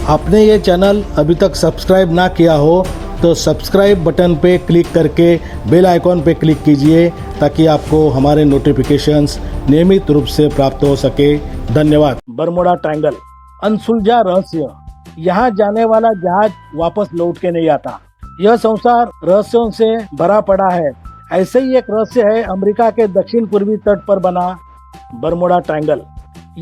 आपने ये चैनल अभी तक सब्सक्राइब ना किया हो तो सब्सक्राइब बटन पे क्लिक करके बेल आइकॉन पे क्लिक कीजिए ताकि आपको हमारे नोटिफिकेशंस नियमित रूप से प्राप्त हो सके। धन्यवाद। बरमुडा ट्रायंगल, अनसुलझा रहस्य। यहाँ जाने वाला जहाज वापस लौट के नहीं आता। यह संसार रहस्यों से भरा पड़ा है। ऐसे ही एक रहस्य है अमेरिका के दक्षिण पूर्वी तट पर बना बरमुडा ट्रायंगल।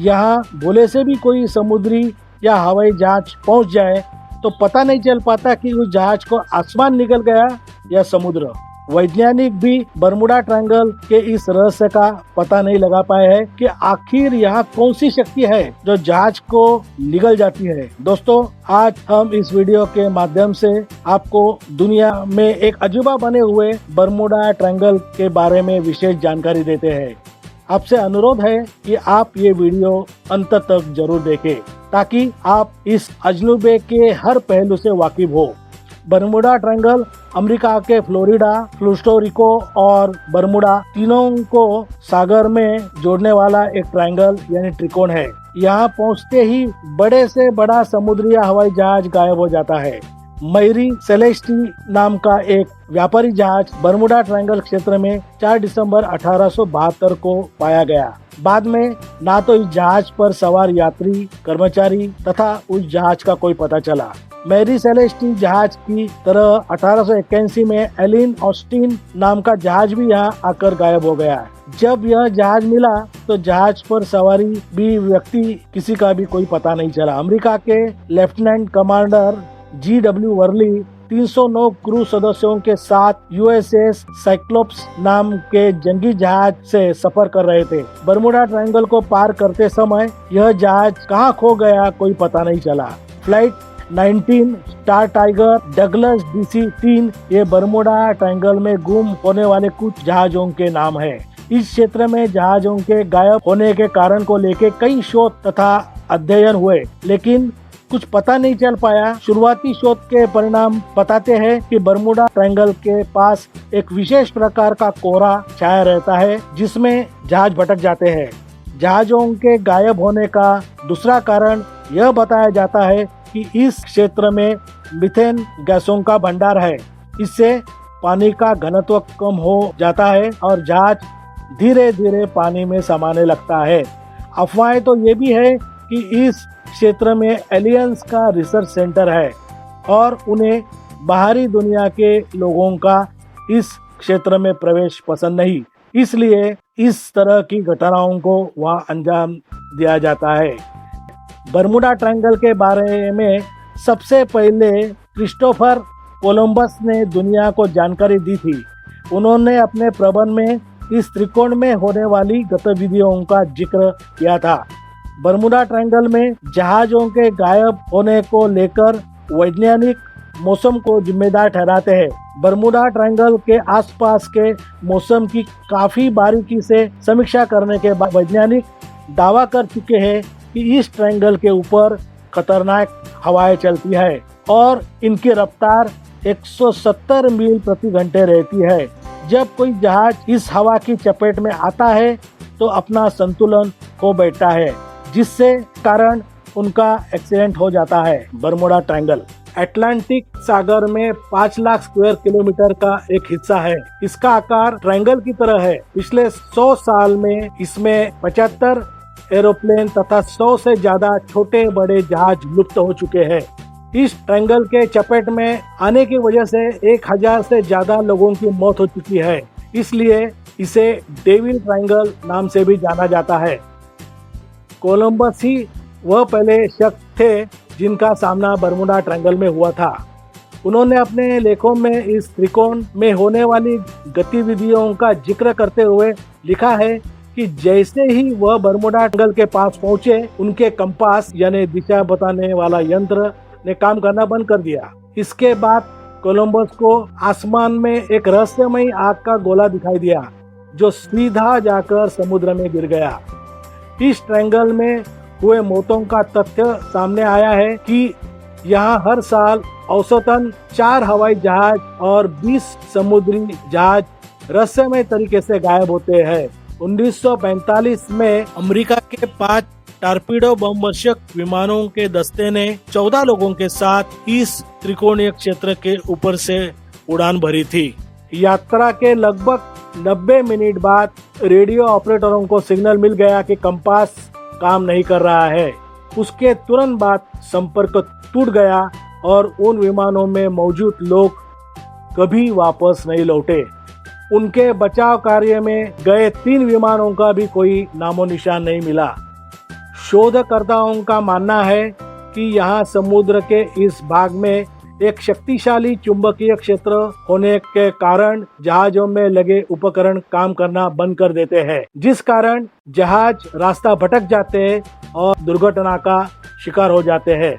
यहाँ भूले से भी कोई समुद्री या हवाई जहाज पहुंच जाए तो पता नहीं चल पाता कि उस जहाज को आसमान निकल गया या समुद्र। वैज्ञानिक भी बरमुडा ट्रायंगल के इस रहस्य का पता नहीं लगा पाए हैं कि आखिर यहाँ कौन सी शक्ति है जो जहाज को निगल जाती है। दोस्तों, आज हम इस वीडियो के माध्यम से आपको दुनिया में एक अजूबा बने हुए बरमुडा ट्रायंगल के बारे में विशेष जानकारी देते हैं। आपसे अनुरोध है कि आप ये वीडियो अंत तक जरूर देखें ताकि आप इस अजूबे के हर पहलू से वाकिफ हो। बरमुडा ट्रायंगल अमेरिका के फ्लोरिडा, पुर्टो रिको और बरमुडा तीनों को सागर में जोड़ने वाला एक ट्रायंगल यानी त्रिकोण है। यहाँ पहुँचते ही बड़े से बड़ा समुद्री या हवाई जहाज गायब हो जाता है। मैरी सेलेस्टी नाम का एक व्यापारी जहाज बरमुडा ट्रायंगल क्षेत्र में 4 दिसंबर 1872 को पाया गया। बाद में ना तो इस जहाज पर सवार यात्री, कर्मचारी तथा उस जहाज का कोई पता चला। मैरी सेलेस्टी जहाज की तरह 1881 में एलिन ऑस्टिन नाम का जहाज भी यहाँ आकर गायब हो गया। जब यह जहाज मिला तो जहाज पर सवारी भी व्यक्ति किसी का भी कोई पता नहीं चला। अमेरिका के lieutenant commander G.W. Worli 309 crew सदस्यों के साथ USS साइक्लोप्स नाम के जंगी जहाज से सफर कर रहे थे। बरमुडा ट्रायंगल को पार करते समय यह जहाज कहां खो गया कोई पता नहीं चला। Flight 19 star tiger Douglas DC-3 ये बरमुडा ट्रायंगल में गुम होने वाले कुछ जहाजों के नाम है। इस क्षेत्र में जहाजों के गायब होने के कारण को लेकर कई शोध तथा अध्ययन हुए, लेकिन कुछ पता नहीं चल पाया। शुरुआती शोध के परिणाम बताते हैं कि बरमुडा ट्रायंगल के पास एक विशेष प्रकार का कोहरा छाया रहता है जिसमें जहाज भटक जाते हैं। जहाजों के गायब होने का दूसरा कारण यह बताया जाता है कि इस क्षेत्र में मीथेन गैसों का भंडार है। इससे पानी का घनत्व कम हो जाता है और जहाज धीरे धीरे पानी में समाने लगता है। अफवाहें तो ये भी है कि इस क्षेत्र में एलियंस का रिसर्च सेंटर है और उन्हें बाहरी दुनिया के लोगों का इस क्षेत्र में प्रवेश पसंद नहीं, इसलिए इस तरह की घटनाओं को वहां अंजाम दिया जाता है। बरमुडा ट्रायंगल के बारे में सबसे पहले क्रिस्टोफर कोलंबस ने दुनिया को जानकारी दी थी। उन्होंने अपने प्रबंध में इस त्रिकोण में होने वाली गतिविधियों का जिक्र किया था। बरमुडा ट्रायंगल में जहाजों के गायब होने को लेकर वैज्ञानिक मौसम को जिम्मेदार ठहराते हैं। बरमुडा ट्रायंगल के आसपास के मौसम की काफी बारीकी से समीक्षा करने के बाद वैज्ञानिक दावा कर चुके हैं कि इस ट्रायंगल के ऊपर खतरनाक हवाएं चलती है और इनकी रफ्तार 170 मील प्रति घंटे रहती है। जब कोई जहाज इस हवा की चपेट में आता है तो अपना संतुलन खो बैठता है, जिससे कारण उनका एक्सीडेंट हो जाता है। बरमुडा ट्रायंगल अटलांटिक सागर में 5 लाख स्क्वायर किलोमीटर का एक हिस्सा है। इसका आकार ट्रायंगल की तरह है। पिछले 100 साल में इसमें 75 एरोप्लेन तथा 100 से ज्यादा छोटे बड़े जहाज लुप्त हो चुके हैं। इस ट्रायंगल के चपेट में आने की वजह से 1000 से ज्यादा लोगों की मौत हो चुकी है, इसलिए इसे डेविल ट्रायंगल नाम से भी जाना जाता है। कोलंबस ही वह पहले शख्स थे जिनका सामना बरमुडा ट्रायंगल में हुआ था। उन्होंने अपने लेखों में इस त्रिकोण में होने वाली गतिविधियों का जिक्र करते हुए लिखा है कि जैसे ही वह बरमुडा ट्रायंगल के पास पहुंचे, उनके कंपास यानी दिशा बताने वाला यंत्र ने काम करना बंद कर दिया। इसके बाद कोलंबस को आसमान में एक रहस्यमयी आग का गोला दिखाई दिया जो सीधा जाकर समुद्र में गिर गया। इस ट्रायंगल में हुए मौतों का तथ्य सामने आया है कि यहाँ हर साल औसतन 4 हवाई जहाज और 20 समुद्री जहाज रहस्यमय तरीके से गायब होते हैं। 1945 में अमेरिका के 5 टारपीडो बम वर्षक विमानों के दस्ते ने 14 लोगों के साथ इस त्रिकोणीय क्षेत्र के ऊपर से उड़ान भरी थी। यात्रा के लगभग 90 मिनट बाद रेडियो ऑपरेटरों को सिग्नल मिल गया कि कंपास काम नहीं कर रहा है। उसके तुरंत बाद संपर्क टूट गया और उन विमानों में मौजूद लोग कभी वापस नहीं लौटे। उनके बचाव कार्य में गए 3 विमानों का भी कोई नामो निशान नहीं मिला। शोधकर्ताओं का मानना है कि यहाँ समुद्र के इस भाग में एक शक्तिशाली चुंबकीय क्षेत्र होने के कारण जहाजों में लगे उपकरण काम करना बंद कर देते हैं, जिस कारण जहाज रास्ता भटक जाते हैं और दुर्घटना का शिकार हो जाते हैं।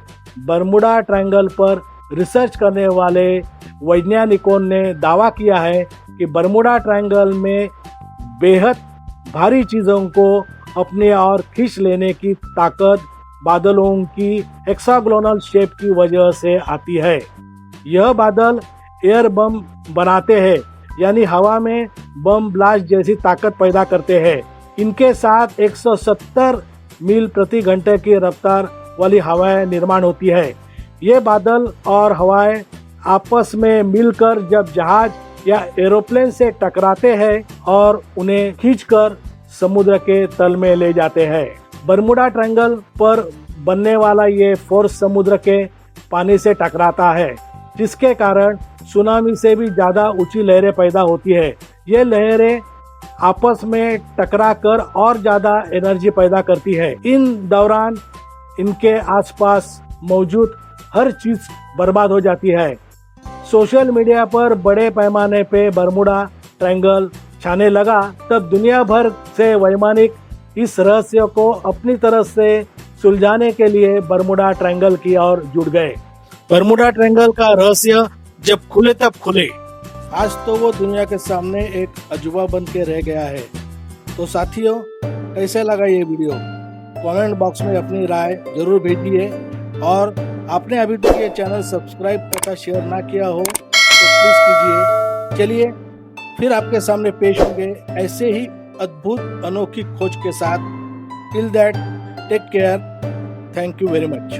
बरमुडा ट्रायंगल पर रिसर्च करने वाले वैज्ञानिकों ने दावा किया है कि बरमुडा ट्रायंगल में बेहद भारी चीजों को अपने और खींच लेने की ताकत बादलों की हेक्सागोनल शेप की वजह से आती है। यह बादल एयर बम बनाते हैं, यानी हवा में बम ब्लास्ट जैसी ताकत पैदा करते हैं। इनके साथ 170 मील प्रति घंटे की रफ्तार वाली हवाएं निर्माण होती है। ये बादल और हवाएं आपस में मिलकर जब जहाज या एरोप्लेन से टकराते हैं और उन्हें खींचकर समुद्र के तल में ले जाते हैं। बरमुडा ट्रायंगल पर बनने वाला ये फोर्स समुद्र के पानी से टकराता है, जिसके कारण सुनामी से भी ज्यादा ऊंची लहरें पैदा होती है। ये लहरें आपस में टकराकर और ज्यादा एनर्जी पैदा करती है। इन दौरान इनके आसपास मौजूद हर चीज बर्बाद हो जाती है। सोशल मीडिया पर बड़े पैमाने पे बरमुडा ट्रायंगल छाने लगा, तब दुनिया भर से वैज्ञानिक इस रहस्य को अपनी तरफ से सुलझाने के लिए बरमुडा ट्रायंगल की ओर जुट गए। बरमुडा ट्रायंगल का रहस्य जब खुले तब खुले। आज तो वो दुनिया के सामने एक अजूबा बन के रह गया है। तो साथियों, कैसे लगा ये वीडियो? कमेंट बॉक्स में अपनी राय जरूर भेजिए और आपने अभी तक ये चैनल सब्सक्राइब तथा शेयर ना किया हो तो प्लीज कीजिए। चलिए फिर आपके सामने पेश होंगे ऐसे ही अद्भुत अनोखी खोज के साथ। Till that, take care, thank you very much.